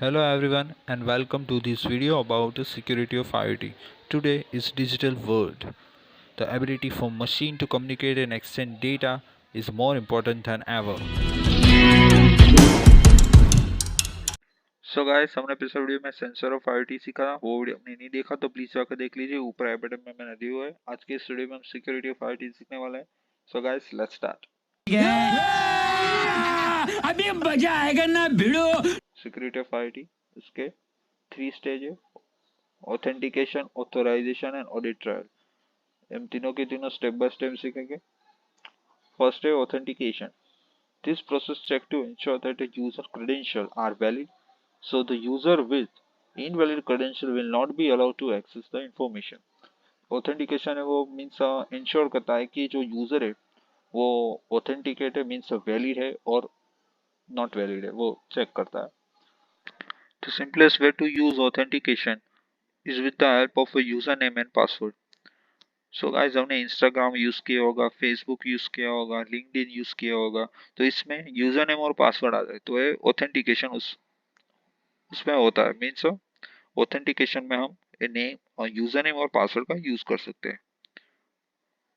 Hello everyone and welcome to this video about the security of IoT. Today is digital world. The ability for machine to communicate and exchange data is more important than ever. So guys हमने पिछले video में sensor of IoT सीखा था। वो video आपने नहीं देखा तो प्लीज जाकर देख लीजिए, ऊपर आई बटन में मैंने दिया हुआ है। आज के इस वीडियो में हम सिक्योरिटी ऑफ IoT सीखने वाले हैं। So guys let's start. अभी मजा आएगा ना भिड़ो। सिक्योरिटी ऑफ IoT इसके 3 स्टेज है: authentication, authorization and audit trail. हम तीनों के तीनों स्टेप बाय स्टेप सीखेंगे। फर्स्ट है authentication. This process check to ensure that the user credentials are valid, so the user with invalid credential will not be allowed to access the information. Authentication है वो means ensure करता है कि जो user है वो authenticate है, means valid है और नॉट वैलिड है, वो चेक करता है। The simplest way to use authentication is with the help of a username and password. So guys हमने इंस्टाग्राम यूज किया होगा, फेसबुक यूज किया होगा, लिंक्डइन यूज किया होगा, तो इसमें यूजर नेम और पासवर्ड आता है, तो ये ऑथेंटिकेशन उसमें होता है। मीन्स ऑथेंटिकेशन में हम नेम और यूजर नेम और पासवर्ड का यूज कर सकते हैं।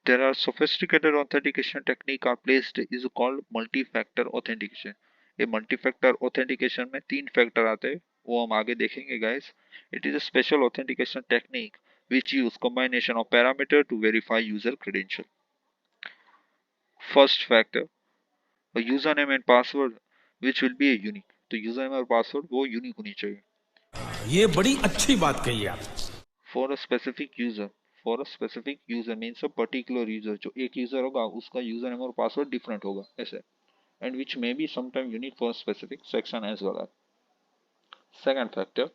There are sophisticated authentication technique are placed is called multi-factor authentication. ये multi-factor authentication में 3 फैक्टर आते हैं, वो हम आगे देखेंगे guys. It is a special authentication technique which use combination of parameter to verify user credential. First factor, a username and password which will be a unique. तो username और password वो unique होनी चाहिए। ये बड़ी अच्छी बात कही आप। For a specific user, for a specific user means a particular user, जो एक यूजर होगा उसका यूजर नेम और पासवर्ड डिफरेंट होगा ऐसे, and which may be sometimes unique for a specific section as well. Second factor,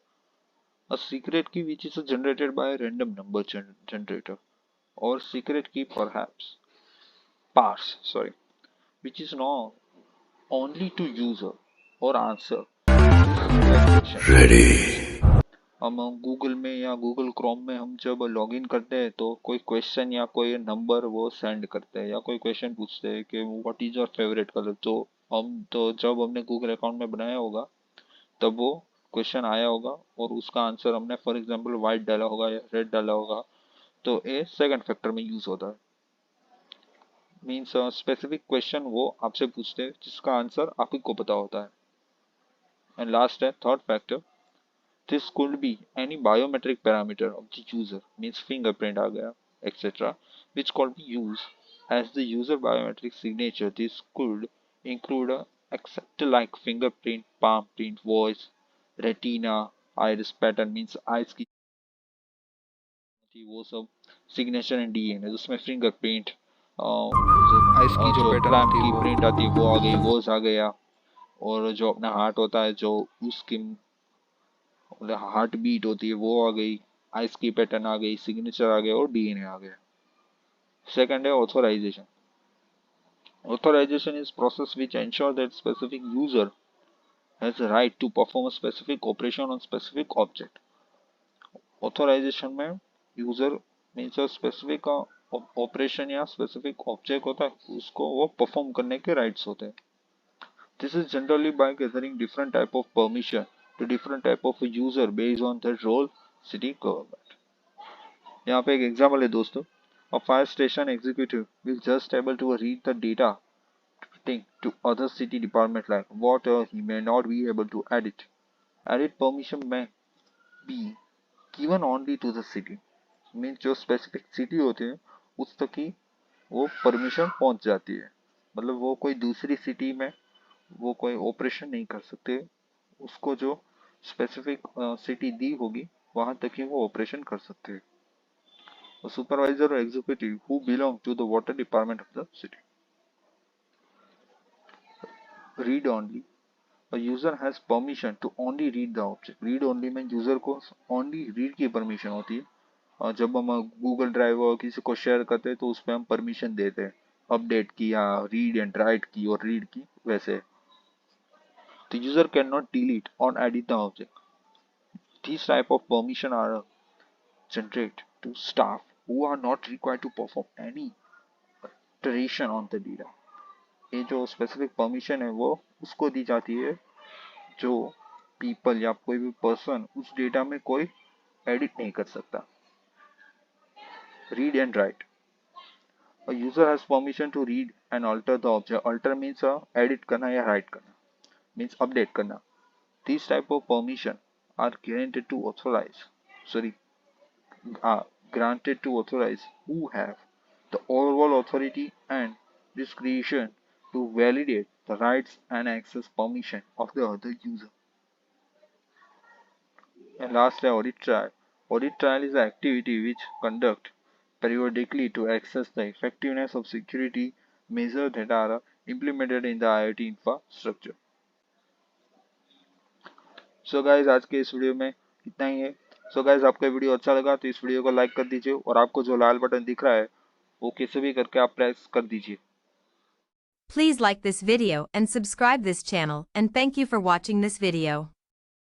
a secret key which is generated by a random number generator, or secret key perhaps parse, sorry, which is known only to user or answer to question. Ready. हम Google में या Google Chrome में हम जब login करते हैं तो कोई क्वेश्चन या कोई नंबर वो सेंड करते हैं या कोई क्वेश्चन पूछते हैं कि what is your favourite colour, तो जब हमने गूगल अकाउंट में बनाया होगा तब वो क्वेश्चन आया होगा और उसका आंसर हमने फॉर एग्जांपल वाइट डाला होगा या रेड डाला होगा, तो ये सेकंड फैक्टर में यूज होता है। मीन्स स्पेसिफिक क्वेश्चन वो आपसे पूछते हैं जिसका आंसर आप ही को पता होता है। एंड लास्ट है third factor, this could be any biometric parameter of the user, means fingerprint आ गया etc, which could be used as the user biometric signature. This could include a accept like fingerprint, palm print, voice, retina, iris pattern means eyes की वो सब signature and DNA, उसमें fingerprint, ice की जो जो pattern पैम होती की है प्रिंट वो आती है वो आ गई, वोज आ गया, और जो अपना हार्ट होता है जो उसकी हार्ट बीट होती है वो आ गई, आइस की पैटर्न आ गई, सिग्नेचर आ गया और डीएनए आ गया। सेकंड है authorization. Authorization is process which ensure that specific user has right to perform a specific operation on specific object. Authorization में यूजर मीन्स स्पेसिफिक ऑपरेशन या स्पेसिफिक ऑब्जेक्ट होता है उसको वो परफॉर्म करने के राइट्स होते हैं। This is generally by gathering different type of permission to different type of user based on their role, city government. यहाँ पे एक एग्जाम्पल है दोस्तों, a fire station executive will just able to read the data thing to other city department like water, he may not be able to edit. Edit permission may be given only to the city, means जो specific city होते हैं उस तक ही वो permission पहुंच जाती है, मतलब वो कोई दूसरी सिटी में वो कोई ऑपरेशन नहीं कर सकते, उसको जो स्पेसिफिक सिटी दी होगी वहां तक ही वो ऑपरेशन कर सकते हैं। सुपरवाइजर और executive who belong to the water department of the city. Read only, a user has permission to only read the object. Read only में यूजर को ओनली रीड की परमिशन होती है, और जब हम गूगल ड्राइव और किसी को शेयर करते हैं तो उस पर हम परमिशन देते हैं अपडेट की या रीड एंड राइट की और रीड की, वैसे the user cannot delete or edit the object. These type of permission are generated to staff who are not required to perform any alteration on the data. ये जो specific permission है वो उसको दी जाती है जो पीपल या कोई भी पर्सन उस डेटा में कोई एडिट नहीं कर सकता। Read and right, a user has permission to read and alter the object. Alter means edit करना या write करना, means update करना. These type of permission are granted to authorize, sorry, granted to authorize who have the overall authority and discretion to validate the rights and access permission of the other user. And last, audit trial. Audit trial is an activity which conduct periodically to assess the effectiveness of security measures that are implemented in the IoT infrastructure. So guys आज के इस video में इतना ही है। So guys आपको video अच्छा लगा तो इस वीडियो को लाइक कर दीजिए और आपको जो लाल बटन दिख रहा है वो कैसे भी करके आप प्रेस कर दीजिए। Please like this video and subscribe this channel, and thank you for watching this video.